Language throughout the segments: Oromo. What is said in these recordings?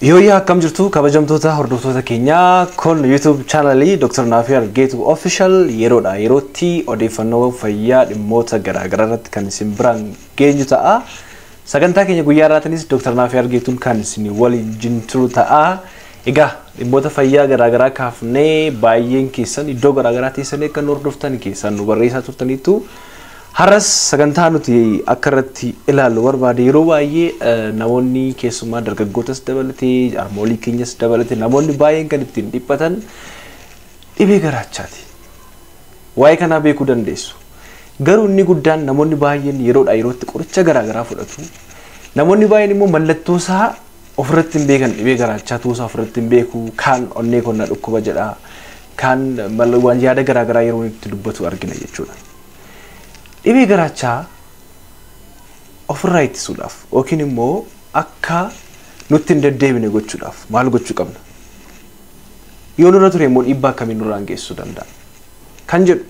Yooyaa akkam jirtu kabajamtoota hordoftoota keenya kun YouTube channelii Dr. Naafiyar Geetu Official yeroodha yerootti odeeffannoo fayyaa dhimmoota garaagaraa irratti kan isin biraan geenyu ta'a. Sagantaa keenya guyyaa irraatinis Dr. Naafiyar Geetuun kan isin waliin turu ta'a. Egaa dhimmoota fayyaa garaagaraa kaafnee baay'een keessan iddoo garaagaraa teessanii kan hordoftan keessan nu barreessaa turtaniitu Haras sagantaa nuti akka irratti ilaallu barbaade yeroo baay'ee namoonni keessumaa dargaggootas dabalatee harmoolii keenyas dabalatee namoonni baay'een kan ittiin dhiphatan dhibee garaachaati. Waa'ee kanaa beekuu dandeessu. Garuu inni guddaan namoonni baay'een yeroodhaa yerootti qoricha garaagaraa fudhatu. Namoonni baay'een immoo mallattoo isaa ofirratti hin beekan dhibee garaachaa tuusaa ofirratti hin beeku kaan onnee konna dhukkuba jedha kaan waan yaada garaagaraa yeroo itti dubbatu argina jechuudha. Dhibee garaachaa ofirraa ittisuudhaaf yookiin immoo akka nutti hin deddeebine gochuudhaaf maal gochuu qabna? Yoo nurra ture immoo dhiibbaa akkamiin nurraan geessisuu danda'a? Kan jedhu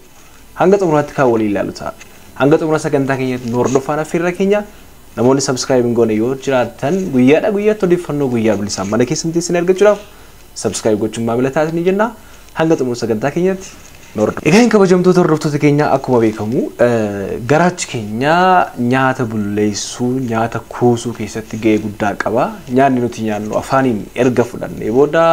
hanga xumuraatti kan walii ilaalu ta'a. Hanga xumura sagantaa keenyatti nu hordofaan affeerra keenya namoonni subscribe goone yoo jiraatan guyyaadhaa guyyaatti odeeffannoo guyyaa bilisaan mana keessatti isin argachuudhaaf subscribe gochuun maamila taasisaa ni jenna. Hanga xumura sagantaa keenyatti Egaan kabajamtoota hordoftoota keenya akkuma beekamu garaachi keenya nyaata bulleessuu nyaata kuusuu keessatti gahee guddaa qaba. Nyaanni nuti nyaannu afaaniin erga fudhannee booda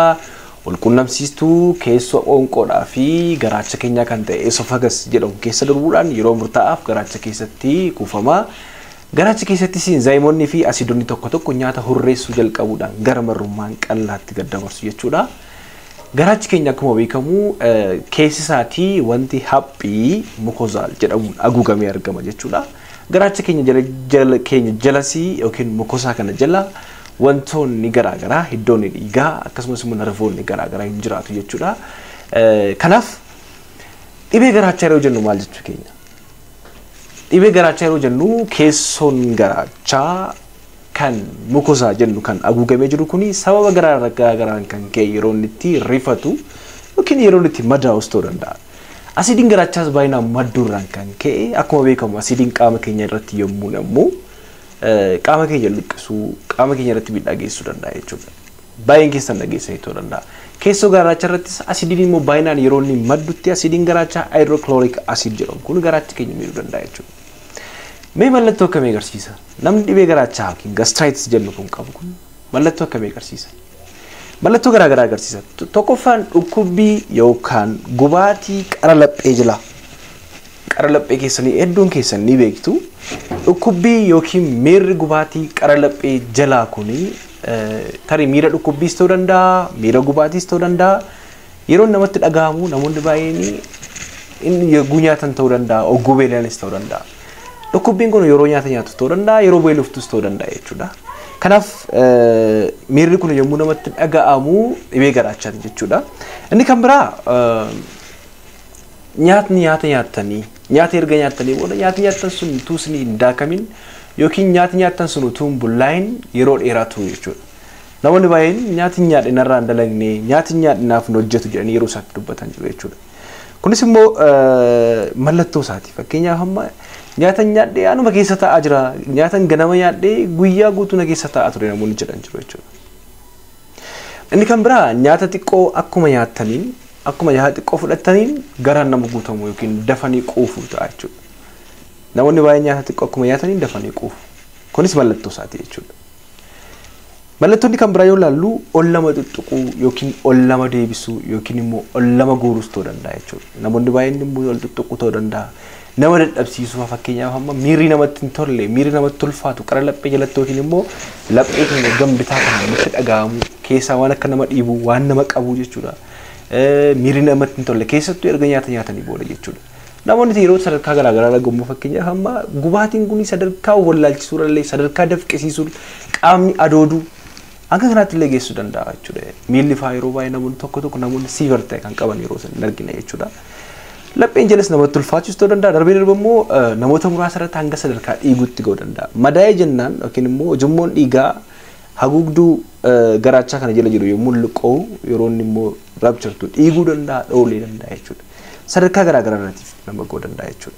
walqunnamsiistuu keessoo qoonqoodhaa fi garaacha keenya kan ta'e esophagus jedhamu keessa darbuudhaan yeroo murtaa'aaf garaacha keessatti kuufama. Garaacha keessatti enzaayimoonni fi asiidonni tokko tokko nyaata hurreessuu jalqabuudhaan gara marrummaan qallaatti gad dabarsu jechuudha. Garaachi keenya akkuma beekamu keessi isaatii wanti haphii mukozaal jedhamuun haguugamee argama jechuudha. Garaacha keenya jalasii yookiin mukosaa kana jala wantoonni garaagaraa hiddoonni dhiigaa akkasumas immoo narvoonni garaagaraa hin jiraatu jechuudha. Kanaaf dhibee garaachaa yeroo jennu maal jechuu keenya? Dhibee garaachaa yeroo jennu keessoon garaachaa kan mukosaa jennu kan haguugamee jiru kuni sababa garaagaraan kan ka'e yeroo itti rifatu yookiin yeroo itti madaa'us ta'uu danda'a. Asiidiin garaachaas baay'inaan madduurraan kan ka'e akkuma beekamu asiidiin qaama keenya irratti yommuu nammu qaama keenya luqqisuu qaama keenya irratti miidhaa geessisuu danda'a jechuudha. Baay'een keessan dhageessanii ta'uu danda'a. Keessoo garaachaa irrattis asiidiin immoo baay'inaan yeroo inni maddutti asiidiin garaachaa hydrochloric acid jedhamu kun garaacha keenya miidhuu danda'a jechuudha. Mee mallattoo akkamii agarsiisa? Namni dhibee garaachaa yookiin gastritis jennu kun qabu kun mallattoo akkamii agarsiisa? Mallattoo garaagaraa agarsiisa. Tokkoffaan dhukkubbii yookaan gubaatii qara laphee jala. Qara laphee keessanii hedduun keessan ni beektu. Dhukkubbii yookiin miirri gubaatii qara laphee jalaa kuni tarii miira dhukkubbiis ta'uu danda'a, miira gubaatiis ta'uu danda'a. Yeroo namatti dhagahamu namoonni baay'een inni yoguu nyaatan ta'uu danda'a, ogguu beelaanis ta'uu danda'a. Dhukkubbiin kun yeroo nyaata nyaatu ta'uu danda'a, yeroo beeloftus ta'uu danda'a jechuudha. Kanaaf miirri kun yommuu namatti dhagahamu dhibee garaachaati jechuudha. Inni kan biraa nyaata nyaattanii nyaata erga nyaattanii booda nyaata nyaattan sun utuu isin hin daakamin yookiin nyaata nyaattan sun utuu hin bullaa'in yeroo dheeraa turu jechuudha. Namoonni baay'een nyaati nyaadhe narraa hin dalagne nyaati nyaadhe naaf hin hojjetu jedhanii yeroo isaatti dubbatan jiru jechuudha. Kunis immoo mallattoo isaati. Fakkeenyaaf amma nyaata nyaadhee anuma keessa taa'aa jira. Nyaata ganama nyaadhee guyyaa guutuu na keessa taa'aa ture namoonni jedhan jiru jechuudha. Inni kan biraa nyaata xiqqoo akkuma nyaataniin akkuma nyaata xiqqoo fudhataniin garaan nama guutamu yookiin dafanii quufu ta'a jechuudha. Namoonni baay'een nyaata xiqqoo akkuma nyaataniin dafanii quufu. Kunis mallattoo isaati jechuudha. Mallattoonni kan biraa yoo ilaallu ol lama tuttuquu yookiin ol lama deebisuu yookiin immoo ol lama guurus ta'uu danda'a jechuudha. Namoonni baay'een immoo ol tuttuquu ta'uu danda'a. Nama dadhabsiisuu fakkeenyaaf amma miirri namatti hin tolle miirri namatti ulfaatu qara laphee jalatti yookiin immoo laphee keenya gambitaa kana nutti dhagahamu keessaa waan akka nama dhiibu waan nama qabu jechuudha. Miirri namatti hin tolle keessattuu erga nyaata nyaatanii booda jechuudha. Namoonni yeroo sadarkaa garaagaraa dhagahamu fakkeenyaaf amma gubaatiin kun sadarkaa wallaalchisuu illee sadarkaa dafqisiisuu qaamni adooduu akka kanatti illee geessuu danda'a jechuudha. Miilli faa yeroo baay'ee namoonni tokko tokko namoonni siivar ta'e kan qaban yeroo san argina jechuudha. Lapheen jalas namatti ulfaachuu ta'uu danda'a. Darbee darbe immoo namoota muraasa irratti hanga sadarkaa dhiiguutti ga'uu danda'a. Madaa'ee jennaan yookiin immoo ujummoon dhiigaa haguugduu garaachaa kana jala jiru yommuu liqoo yeroo inni immoo raabchirtu dhiiguu danda'a, dhoolee danda'a jechuudha. Sadarkaa garaagaraa irratti nama ga'uu danda'a jechuudha.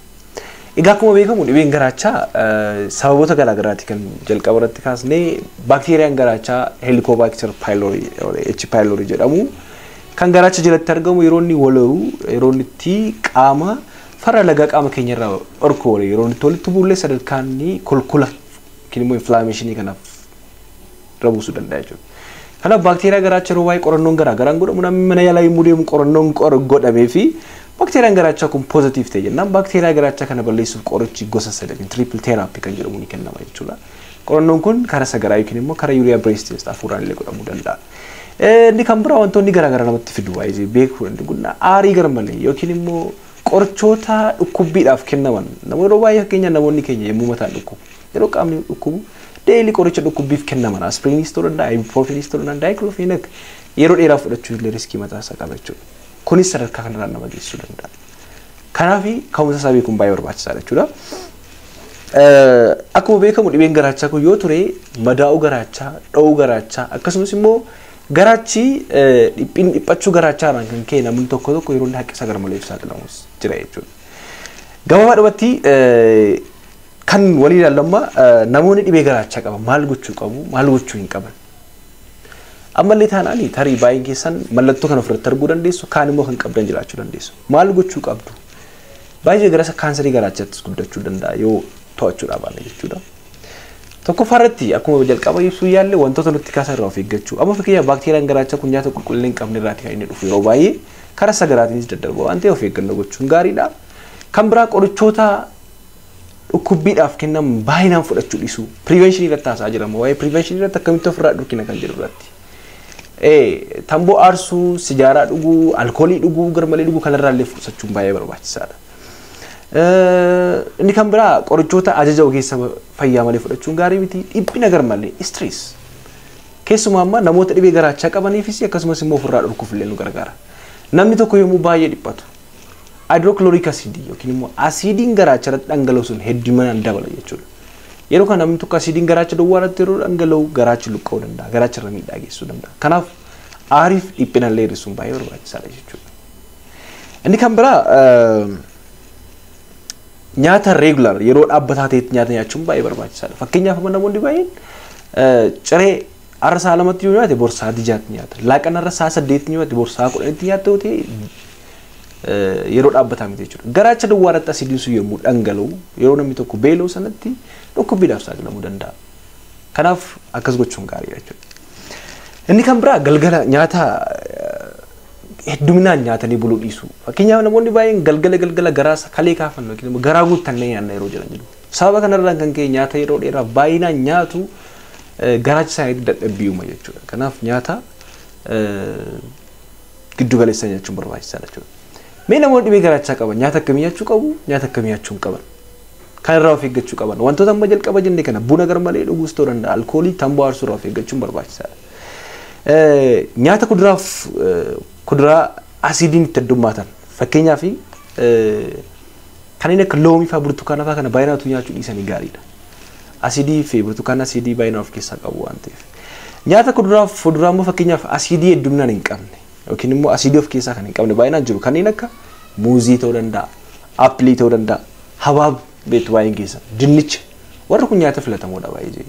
Egaa akkuma beekamu dhibeen garaachaa sababoota garaa garaati kan jalqaba irratti kaasnee baakteeriyaan garaachaa Helicobacter pylori H pylori jedhamu kan garaacha jalatti argamu yeroo inni wala'u yeroo itti qaama farra laga qaama keenya irraa orkoo yeroo itti walitti buulee sadarkaan kulkula kinimmoo inflammation kanaaf rabuusuu danda'a jechuudha. Kanaaf baakteeriyaa garaacha yeroo waa'ee qorannoon garaa garaan godhamu namni mana yaalaa yommuu deemu qorannoon godhamee fi baakteeriyaan garaachaa kun positive ta'e jennaan baakteeriyaa garaachaa kana balleessuuf qorichi gosa sadii triple therapy kan jedhamu ni kennama jechuudha. Qorannoon kun karaa sagaraa yookiin immoo karaa urea breast test hafuuraan illee godhamuu danda'a. Inni kan biraa wantoonni garaa garaa namatti fidu waa'ee beekuu danda'u kun aarii garmalee yookiin immoo qorichoota dhukkubbiidhaaf kennaman namoota baay'ee fakkeenyaaf namoonni keenya yommuu mataan dhukkubu yeroo qaamni dhukkubu deeli qoricha dhukkubbiif kennaman aspiriinis ta'uu danda'a ibuprofenis ta'uu danda'a daayikloofiinak yeroo dheeraa fudhachuu illee riskii mataa isaa qaba jechuudha. Kunis sadarkaa kanarraa nama geessisuu danda'a. Kanaaf ka'umsa isaa beekuun baay'ee barbaachisaadha jechuudha. Akkuma beekamu dhibeen garaachaa kun yoo ture madaa'uu garaachaa, dha'uu garaachaa akkasumas immoo garaachi dhiphachuu garaachaadhaan kan ka'e namni tokko tokko yeroo inni haqqisaa garmalee saaxilamus jira jechuudha. Gabaabumatti kan walii ilaalamma namoonni dhibee garaachaa qaban maal gochuu qabu maal gochuu hin qaban. Ammallee taanaanii tarii baay'een keessan mallattoo kana ofirratti arguu dandeessu kaan immoo kan qabdan jiraachuu dandeessu. Maal gochuu qabdu? Baay'ee gara kaansarii garaachaattis guddachuu danda'a yoo to'achuudhaaf baane jechuudha. Tokkoffaarratti akkuma jalqaba ibsuu yaalle wantoota nutti kaasan irraa of eeggachuu. Amma fakkeenyaaf baakteeriyaan garaachaa kun nyaata qulqullina hin qabne irraati kan inni dhufu yeroo baay'ee karaa sagaraatiinis daddarba waan ta'eef of eeggannoo gochuun gaariidha. Kan biraa qorichoota dhukkubbiidhaaf kennamu baay'inaan fudhachuu dhiisuu. Prevention irratti haasa'aa jirama. Waa'ee prevention irratti akkamitti ofirraa dhorkina kan jedhu irratti. Tamboo aarsuu, sijaaraa dhuguu, alkoolii dhuguu, garmalee dhuguu kanarraa illee fudhachuun baay'ee barbaachisaadha. Inni kan biraa qorichoota ajaja ogeessa fayyaa malee fudhachuun gaarii miti. Dhiphina garmalee stress. Keessumaa amma namoota dhibee garaachaa qabaniifis akkasumas immoo ofirraa dhorkuuf illee nu gargaara. Namni tokko yommuu baay'ee dhiphatu hydrochloric acid yookiin immoo asiidiin garaacha irratti dhangala'u sun hedduminaan dabala jechuudha. Yeroo kana namni tokko asiidiin garaacha duwwaa irratti yeroo dhangala'u garaachi luqqa'uu danda'a. Garaacha irra miidhaa geessisuu danda'a. Kanaaf aariif dhiphina illee hir'isuun baay'ee barbaachisaadha jechuudha. Inni kan biraa nyaata regular yeroo dhaabbataa ta'etti nyaata nyaachuun baay'ee barbaachisaadha. Fakkeenyaaf namoonni baay'een ciree har'a sa'a lamatti yoo nyaate borsaa dijaatti nyaata. Laaqana har'a sa'a saddeetti nyaate borsaa kudhanitti nyaata yoo ta'e yeroo dhaabbataa miti jechuudha. Garaacha duwwaa irratti asiidiin sun yommuu dhangala'u yeroo namni tokko beela'u sanatti dhukkubbiidhaaf saaxilamuu danda'a. Kanaaf akkas gochuun gaariidha jechuudha. Inni kan biraa galgala nyaata hedduminaan nyaatanii buluu dhiisuu. Fakkeenyaaf namoonni baay'een galgala garaa kalee kaafan yookiin immoo garaa guuttannee nyaanna yeroo jiran jiru. Sababa kanarraan kan ka'e nyaata yeroo dheeraaf baay'inaan nyaatu garaacha isaaniitti dadhabbiuma jechuudha. Kanaaf nyaata giddu galeessa nyaachuun barbaachisaadha jechuudha. Mee namoonni dhibee garaachaa qaban nyaata akkamii nyaachuu qabu nyaata akkamii nyaachuu hin qaban. Kan irraa of eeggachuu qaban wantoota amma jalqaba jennee kana buna garmalee dhuguus ta'uu danda'a alkoolii tamboo aarsuu irraa of eeggachuun barbaachisaadha. Nyaata kuduraa asiidiin itti heddummaatan fakkeenyaaf kanneen akka loomii fa'aa burtukaana fa'aa kana baay'inaan nyaachuu dhiisanii gaariidha. Asiidii fi burtukaana asiidii baay'inaan of keessaa qabu waan ta'eef. Nyaata fuduraa immoo fakkeenyaaf asiidii hedduminaan hin qabne yookiin immoo asiidii of keessaa kan hin qabne baay'inaan jiru kanneen akka muuzii ta'uu danda'a, aappilii ta'uu danda'a, habaab beektu baay'een keessa dinnicha warri kun nyaata filatamoodha baay'ee.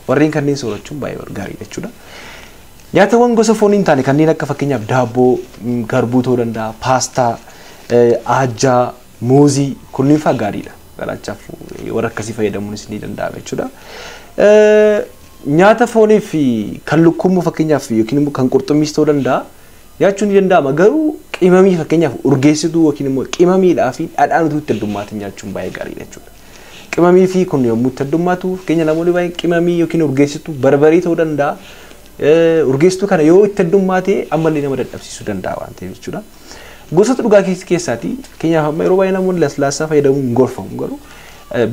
Warreen kanneen soorachuun baay'ee gaariidha jechuudha. Nyaatawwan gosa foonii hin taane kanneen akka fakkeenyaaf daabboo, garbuu ta'uu danda'a, paastaa, aajjaa, muuzii kunniin fa'aa gaariidha. Garaachaaf warra akkasii fayyadamuunis ni danda'ama jechuudha. Nyaata foonii fi kan lukkuu fakkeenyaaf yookiin immoo kan qurxummiis ta'uu danda'a. Nyaachuun ni danda'ama garuu qimamii fakkeenyaaf urgeessituu yookiin immoo qimamiidhaa fi dhadhaan utuu itti heddummaatan nyaachuun baay'ee gaariidha jechuudha. Qimamii fi kun yommuu itti heddummaatu fakkeenya namoonni baay'een qimamii yookiin urgeessituu barbarii ta'uu danda'a. Urgeessituu kana yoo itti heddummaate ammallee nama dadhabsiisuu danda'a waan ta'eef jechuudha. Gosoota dhugaatii keessaati fakkeenyaaf amma yeroo baay'ee namoonni laslaasaa fayyadamuun hin gorfamu garuu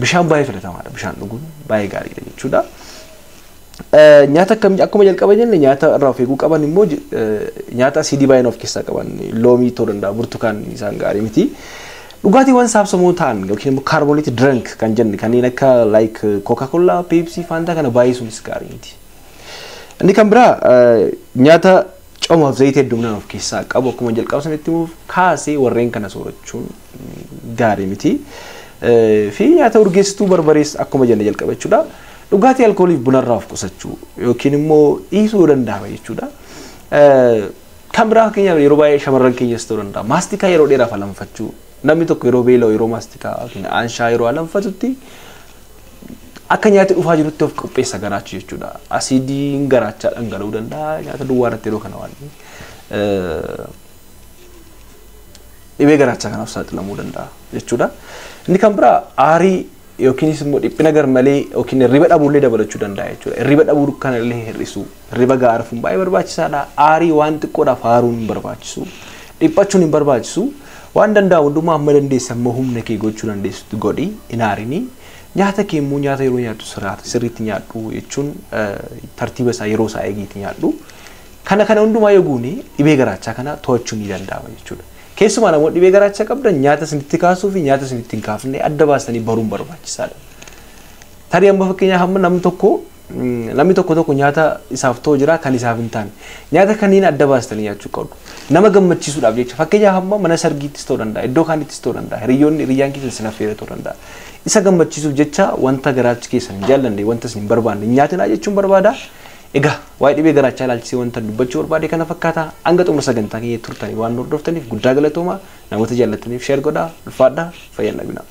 bishaan baay'ee filatamaadha. Bishaan dhuguun baay'ee gaariidha jechuudha. Nyaata akkuma jalqaba jenne nyaata irraa of eeguu qaban immoo nyaata asiidii baay'een of keessaa qaban loomii ta'uu danda'a burtukaanni isaan gaarii miti. Dhugaatiiwwan saamsamoo ta'an yookiin immoo kaarboneetii drink kan jenne kanneen akka Coca-Cola, Pepsi, Fanta kana baay'isuunis gaarii miti. Inni kan biraa nyaata coomaaf zayita hedduminaan of keessaa qabu akkuma jalqaba sanitti immoo kaasee warreen kana soorachuun gaarii miti. fi nyaata urgeessituu barbarees akkuma jenne jalqaba jechuudha. Dhugaatii alkoolii bunarraa of qusachuu yookiin immoo dhiisuu danda'ama jechuudha. Kan biraa keenya yeroo baay'ee shamarran keenyas ta'uu danda'a. Maastikaa yeroo dheeraaf alanfachuu. Namni tokko yeroo beela'u yeroo maastikaa yookiin aanshaa yeroo alanfatutti akka nyaati dhufaa jirutti of qopheessa garaachuu jechuudha. Asiidiin garaachaa dhangala'uu danda'a. Nyaata duwwaa irratti yeroo kana waan dhibee garaachaa kanaaf saaxilamuu danda'a jechuudha. Inni kan biraa aarii yookiinis immoo dhiphina garmalee yookiin hirriba dhabuullee dabalachuu danda'a jechuudha. Hirriba dhabuu kanallee hir'isuu. Hirriba gaariifuun baay'ee barbaachisaadha. Aarii waan xiqqoodhaaf haaruun hin barbaachisu. Dhiphachuun hin barbaachisu. Waan danda'amu hundumaa amma dandeessan immoo humna kee gochuu dandeessutti godhi hin aarini. Nyaata kee immoo nyaata yeroo nyaattu sirriitti nyaadhu jechuun tartiiba isaa yeroo isaa eegiitti nyaadhu. Kana hundumaa yoo goone dhibee garaachaa kana to'achuun ni danda'ama jechuudha. Keessumaa namoonni dhibee garaachaa qabdan nyaata isinitti kaasuu fi nyaata isinitti hin kaafne adda baastanii baruun barbaachisaadha. Tarii amma fakkeenyaaf hamma namni tokko nyaata isaaf ta'u jira kan isaaf hin taane. Nyaata kanneen adda baastanii nyaachuu qabdu. Nama gammachiisuudhaaf jecha fakkeenyaaf hamma mana sargiittis ta'uu danda'a, iddoo kaanittis ta'uu danda'a, hiriyyaan keessan sin affeeree ta'uu danda'a. Isa gammachiisuuf jecha wanta garaachi keessan hin jaallanne wanta isin hin barbaanne nyaatinaa jechuun barbaada. Egaa waa'ee dhibee garaachaa ilaalchisee wanta dubbachuu barbaade kana fakkaata. Hanga xumura sagantaa keenya turtanii waan hordoftaniif guddaa galatooma. Namoota jaallattaniif sheer godhaa, ulfaadhaa, fayyaa dhabinaa.